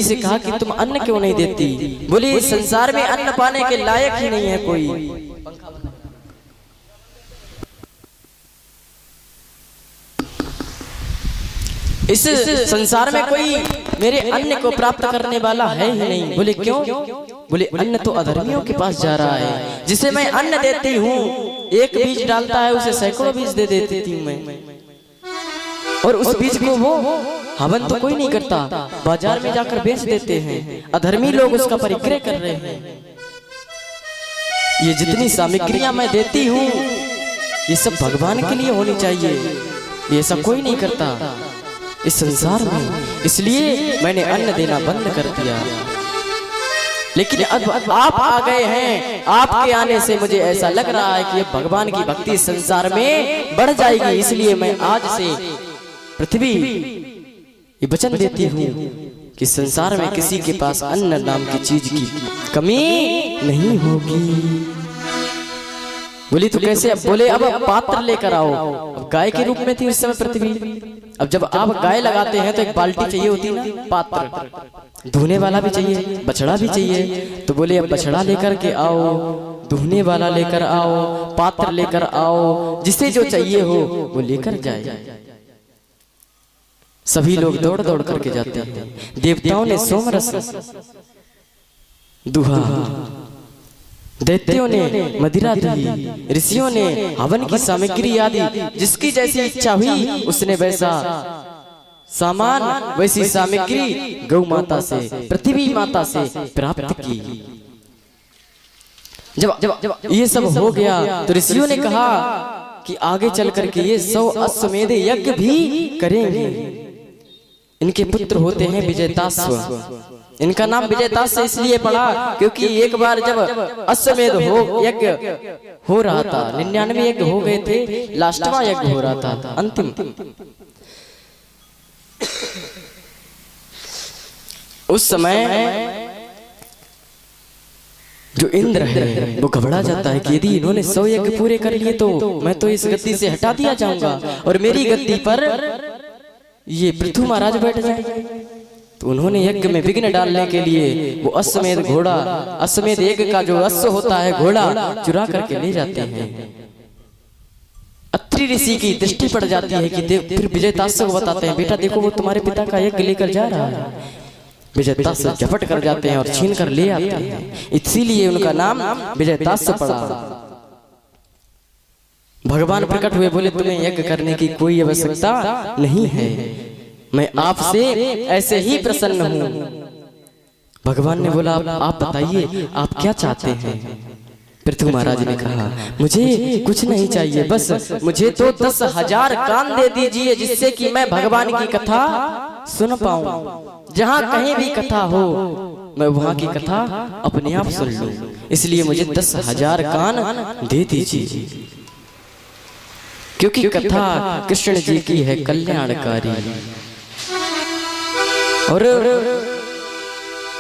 से कहा कि तुम अन्न क्यों नहीं देती? बोली इस संसार में अन्न पाने के लायक ही नहीं है कोई। इस संसार में कोई मेरे अन्न को प्राप्त करने वाला है ही नहीं। बोले क्यों? बोले अन्न तो अधर्मियों के पास जा रहा है, जिसे मैं अन्न देती हूँ, एक बीज डालता है उसे सैकड़ों बीज दे देती हूँ मैं, और उस बीज को वो हवन तो कोई नहीं करता, बाजार में जाकर बेच देते हैं। अधर्मी लोग उसका परिक्रय कर रहे हैं। ये जितनी सामग्रियां मैं देती हूँ ये सब भगवान के लिए होनी चाहिए, ये सब कोई नहीं करता इस संसार में, इसलिए मैंने अन्न देना बंद कर दिया। लेकिन अब आप आ गए हैं, आपके आने से मुझे ऐसा लग रहा है कि अब भगवान की भक्ति संसार में बढ़ जाएगी, इसलिए मैं आज से पृथ्वी ये वचन देती हूँ कि संसार में किसी के पास अन्न नाम की चीज की कमी नहीं होगी। बोली तो कैसे? अब बोले अब पात्र लेकर आओ। अब गाय के रूप में थी उस समय पृथ्वी। अब जब आप गाय लगाते हैं तो एक बाल्टी चाहिए होती है ना, पात्र, धोने वाला भी चाहिए, बछड़ा भी चाहिए। तो बोले अब बछड़ा लेकर के आओ, धोने वाला लेकर आओ, पात्र लेकर आओ, जिसे जो चाहिए हो वो लेकर जाए। सभी लोग दौड़ दौड़ करके जाते हैं। देवताओं ने सोमरस दुहा, दैत्यों ने मदिरा दी, ऋषियों ने हवन की सामग्री आदि, जिसकी जैसी इच्छा हुई उसने वैसा सामान, वैसी सामग्री गौ माता से, पृथ्वी माता से प्राप्त की। जब ये सब हो गया तो ऋषियों ने कहा कि आगे चल करके ये 100 अश्वमेध यज्ञ भी करेंगे। इनके पुत्र होते हैं विजयताश्व। इनका नाम विजयताश्व इसलिए पड़ा क्योंकि एक बार जब अश्वमेध हो यज्ञ हो रहा था, 99 यज्ञ हो गए थे, लास्टवा यज्ञ हो रहा था, अंतिम। उस समय जो इंद्र है वो घबरा जाता है कि यदि इन्होंने 100 यज्ञ पूरे कर लिए तो मैं तो इस गद्दी से हटा दिया जाऊंगा और मेरी गद्दी पर ये पृथु महाराज बैठ जाएंगे। तो उन्होंने यज्ञ में विघ्न डालने के लिए वो अश्वमेध घोड़ा, अश्वमेध यज्ञ का जो अश्व होता है घोड़ा, चुरा करके ले जाते हैं। अत्रि ऋषि की दृष्टि पड़ जाती है कि फिर विजयताश्व को बताते हैं, बेटा देखो वो तुम्हारे पिता का यज्ञ लेकर जा रहा है। विजयताश्व झपट कर जाते हैं और छीन कर ले आते हैं, इसीलिए उनका नाम विजयताश्व पड़ा। भगवान प्रकट हुए, बोले तुम्हें यज्ञ करने की कोई आवश्यकता नहीं है, मैं आपसे ऐसे ही प्रसन्न हूं। भगवान ने बोला आप बताइए आप क्या चाहते हैं? पृथु महाराज ने कहा मुझे कुछ नहीं चाहिए, बस मुझे तो 10,000 कान दे दीजिए जिससे कि मैं भगवान की कथा सुन पाऊं। जहां कहीं भी कथा हो मैं वहां की कथा अपने आप सुन लूं, इसलिए मुझे 10,000 कान दे दीजिए, क्योंकि कथा कृष्ण जी की है कल्याणकारी। और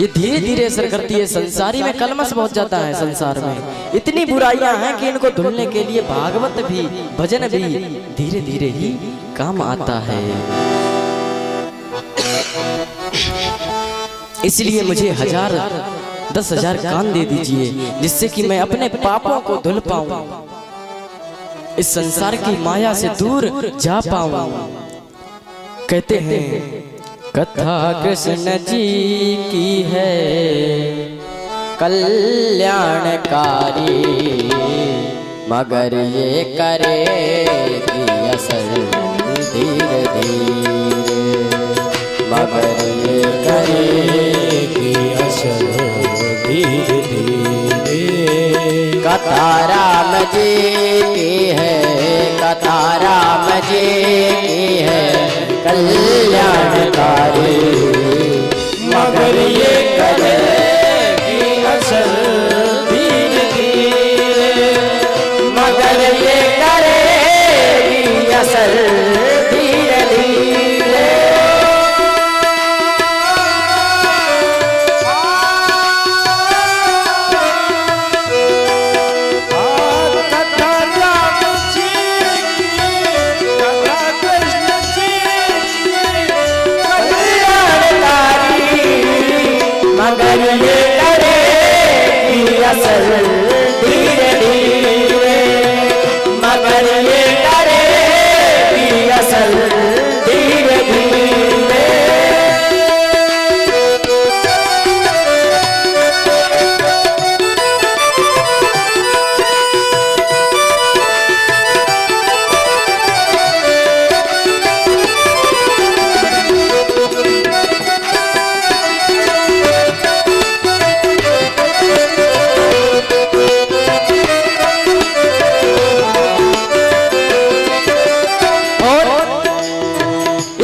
ये धीरे धीरे असर करती है। संसारी में कलमश बहुत जाता है, संसार में इतनी बुराइयां हैं कि इनको धुलने के लिए भागवत भी, भजन भी धीरे धीरे ही काम आता है। इसलिए मुझे 10,000 कान दे दीजिए जिससे कि मैं अपने पापों को धुल पाऊं, इस संसार की माया से दूर जा पाऊं। कहते हैं कथा कृष्ण जी की है कल्याणकारी, मगर ये करेगी असर धीरे धीरे, मगर ये करेगी असर धीरे धीरे। कथा राम जी की है, कथा राम जी की है कल्याणकारी, मगर ये करेगी असर धीरे धीरे, मगर ये करेगी असर धीरे धीरे। कथा मगर ये करेगी असर धीरे धीरे, मगर ये करेगी असर धीरे धीरे।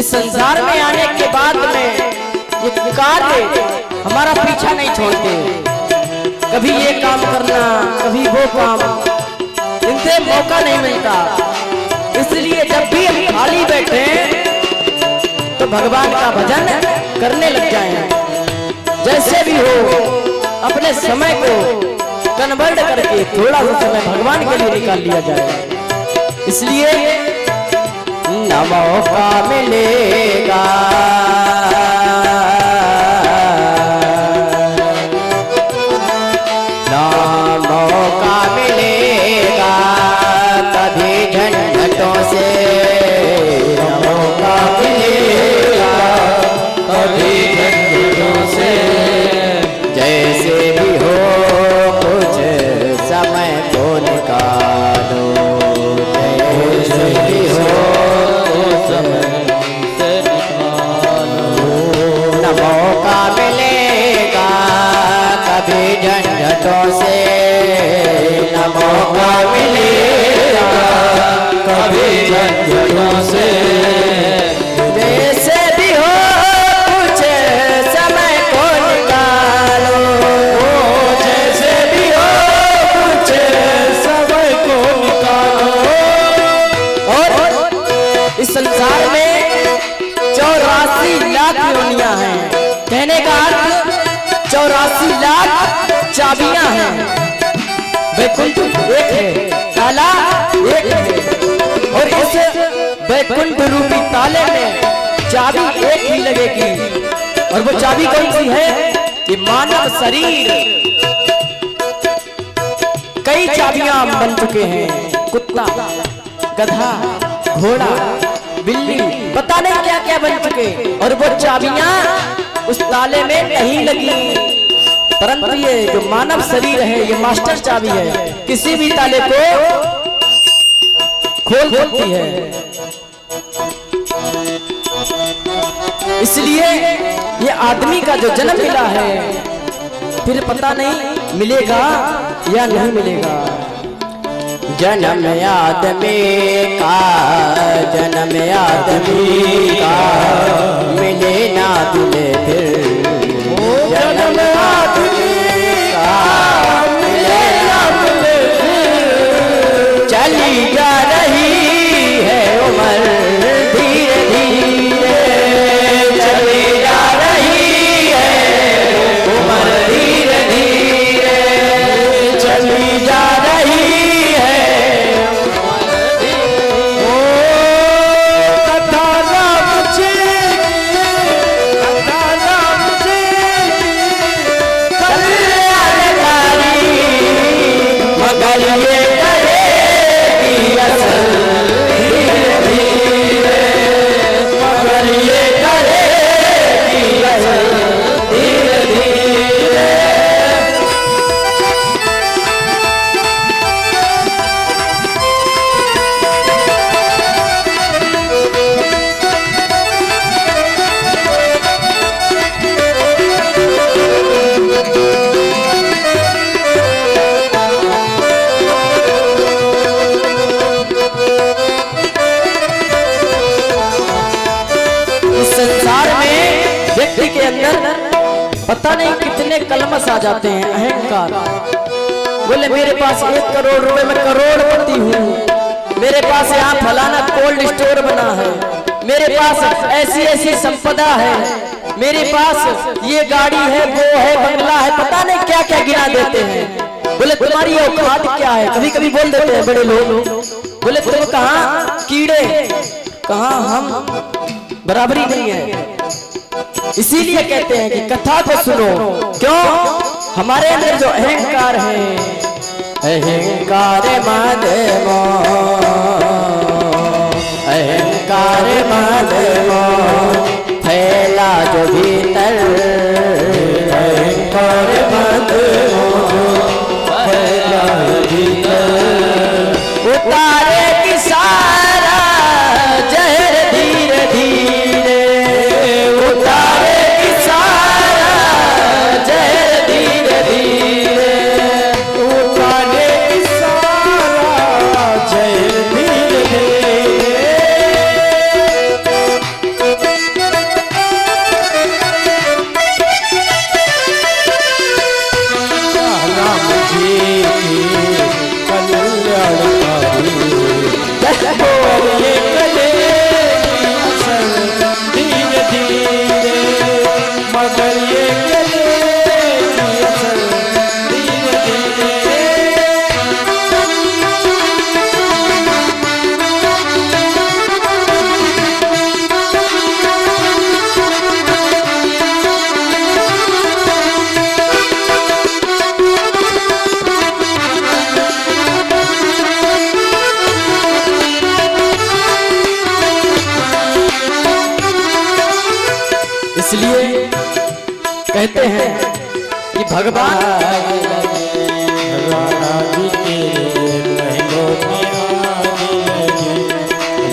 इस संसार में आने के बाद में ये कार्य हमारा पीछा नहीं छोड़ते, कभी ये काम करना कभी वो काम, इनसे मौका नहीं मिलता। इसलिए जब भी हम खाली बैठे तो भगवान का भजन करने लग जाएं। जैसे भी हो अपने समय को कन्वर्ट करके थोड़ा सा समय भगवान के लिए निकाल लिया जाए। इसलिए न मौका मिलेगा न मौका मिलेगा कभी झंझटों से, न मौका मिलेगा कभी झंझटों से। जैसे भी हो कुछ समय को निकालो, जैसे भी हो न मौका मिलेगा कभी झंझटों से, न मौका मिलेगा कभी झंझटों से। जैसे भी हो कुछ समय को निकालो, जैसे भी हो कुछ समय को निकालो। और इस संसार में 84 लाख योनियां हैं, कहने का अर्थ 84 लाख चाबियां हैं। वैकुंठ एक है, ताला एक है, और इस वैकुंठ रूपी ताले में चाबी एक ही लगेगी। और वो चाबी कौन सी है? कि मानव शरीर। कई चाबियां बन चुके हैं, कुत्ता, गधा, घोड़ा, बिल्ली, पता नहीं क्या क्या बन चुके, और वो चाबियां उस ताले में नहीं लगी। परंतु ये जो मानव शरीर है ये मास्टर चाबी है, किसी भी ताले को खोल सकती है। इसलिए ये आदमी का जो जन्म मिला है फिर पता नहीं मिलेगा या नहीं मिलेगा। जन्म आदमी का, जन्म आदमी का मिले ना मिले फिर, जन्म आदमी का मिले ना मिले फिर। चली जा रही है उम्र धीरे धीरे, चली जा रही है उम्र धीरे धीरे, चली जा रही पता नहीं कितने कलमस आ जाते हैं, अहंकार। बोले मेरे पास 1 करोड़ रुपए में करोड़पति हूँ, मेरे पास यहाँ फलाना कोल्ड स्टोर बना है, मेरे पास ऐसी ऐसी संपदा है, मेरे पास ये गाड़ी है, वो है, बंगला है, पता नहीं क्या क्या गिना देते हैं। बोले तुम्हारी औकात क्या है? कभी कभी बोल देते हैं बड़े लोग। बोले तुम कहाँ कीड़े, कहाँ हम, बराबरी नहीं है। इसीलिए कहते हैं कि कथा को सुनो। क्यों? हमारे अंदर जो अहंकार है, अहंकार मद मोह, अहंकार मद मोह फैला जो भीतर, अहंकार मद मोह फैला भीतर, उतारे की सारा जहर धीरे धीरे, उतारे की सारा जहर धीरे धीरे, उतारे की सारा जहर धीरे धीरे। राम जी की कल्याणकारी धीरे धीरे, मगर ये धीरे धीरे। इसलिए कहते हैं कि भगवान राणा जी तेरे महलों में आग लगे,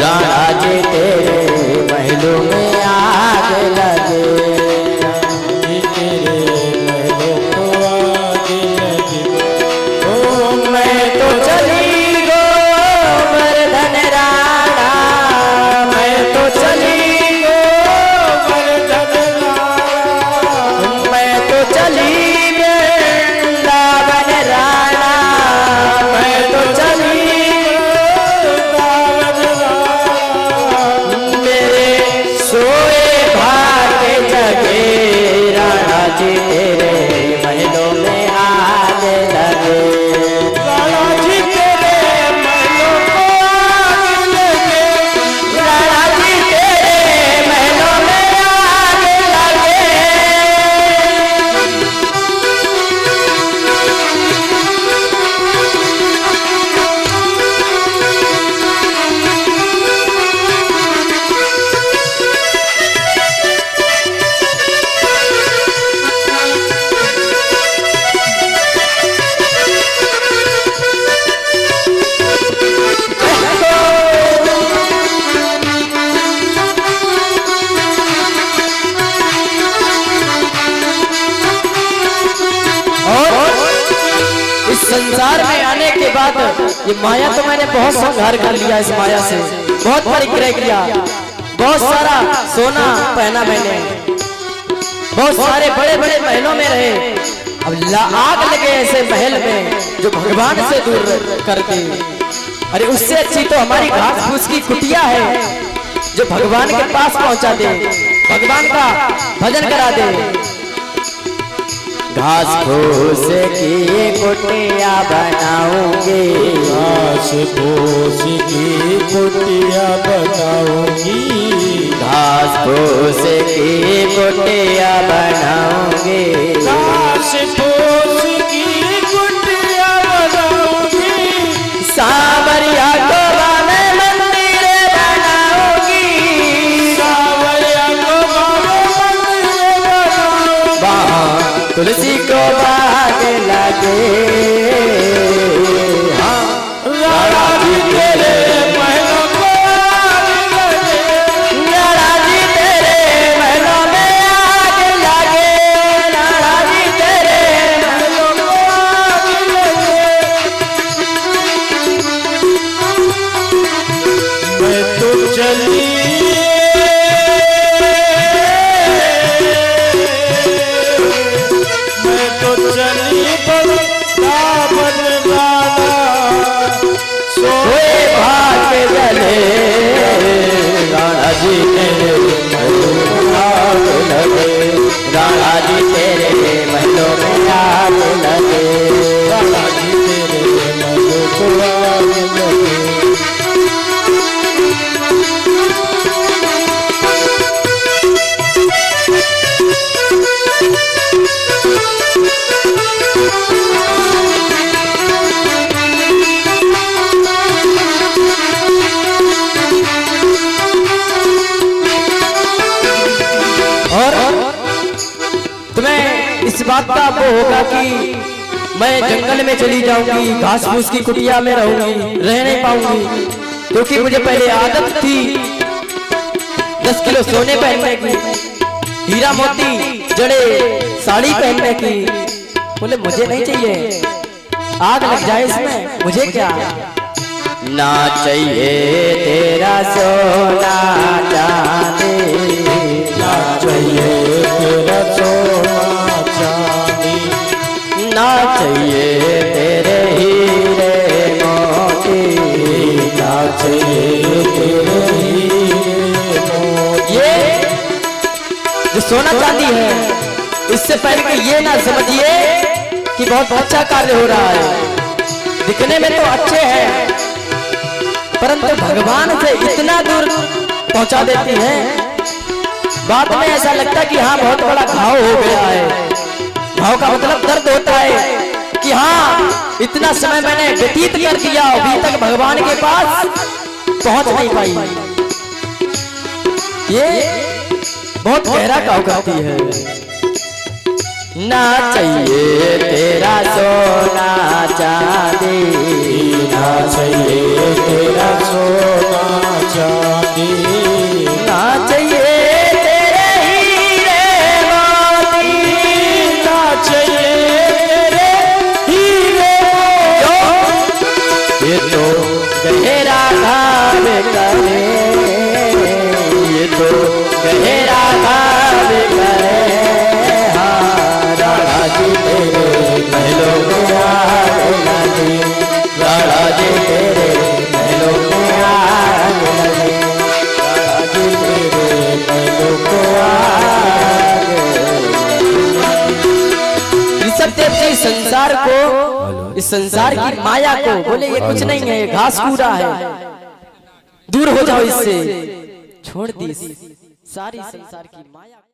राणा जी तेरे महलों में आग लगे, जी तेरे महलों को आग लगे। ओ मैं तो चली गोवर्धन राणा, मैं तो चली संसार में आने के बाद ये माया तो मैंने बहुत संघार कर लिया, इस माया से बहुत परिग्रह किया, बहुत सारा सोना पहना मैंने, बहुत सारे बड़े बड़े महलों में रहे। अब आग लगे ऐसे महल में जो भगवान से दूर कर दे। अरे उससे अच्छी तो हमारी घास फूस की कुटिया है जो भगवान के पास पहुंचा दे, भगवान का भजन करा दे। घास फूस की कुटिया बनाऊंगी, घास फूस की कुटिया बनाऊंगी, घास फूस की कुटिया बनाऊंगी, घास फूस की कुटिया बनाऊंगी, सावरिया गोवा में मंदिर बनाऊंगी, सावरिया गोवा में मंदिर बनाऊंगी, तुलसी को बाग लगे। हाँ, राणा जी तेरे महलों को आग लगे, राणा जी तेरे महलों में आग लगे, राणा जी तेरे महलों को आग लगे। मैं तो चली सोए भाग जले, राणा जी तेरे महलों में आग लगे, राणा जी तेरे महलों में आग लगे, राणा जी तेरे महलों को आग लगे। तुम्हें इस बात का वो होगा कि मैं जंगल में चली जाऊंगी, घास फूस की कुटिया में रहूंगी, रह नहीं पाऊंगी, क्योंकि मुझे पहले आदत थी 10 किलो सोने पहनने की, हीरा मोती जड़े साड़ी पहनने की। बोले मुझे नहीं चाहिए, आग लग जाए इसमें, मुझे क्या ना चाहिए तेरा सोना चांदी, ना चाहिए तेरा सोना चांदी, ना चाहिए तेरे हीरे मोती, ना चाहिए तेरे हीरे मोती। ये जो सोना चांदी है, इससे पहले कि ये ना समझिए कि बहुत अच्छा कार्य हो रहा है, दिखने में तो अच्छे हैं परंतु भगवान से इतना दूर पहुंचा देती है। बाद में ऐसा लगता है कि हाँ बहुत बड़ा घाव हो गया है। घाव का मतलब दर्द होता है कि हाँ इतना समय मैंने व्यतीत कर दिया, अभी तक भगवान के पास पहुंच नहीं पाई। ये बहुत गहरा घाव करती है। ना चाहिए तेरा सोना चांदी, ना चाहिए तेरा सोना चांदी, ना चाहिए तेरे हीरे मोती, ना चाहिए तेरे हीरे मोती। ये तो गहरा घाव करे, ये तो गहरा घाव करे। जी तेरे महलों में आग लगी, लाला जी तेरे महलों में आग लगी, लाला जी तेरे महलों में आग लगी। सत्यदेव जी संसार को, इस संसार की माया को बोले ये कुछ नहीं है, ये घास कूड़ा है, दूर हो जाओ इससे, छोड़ दी सारी संसार की माया।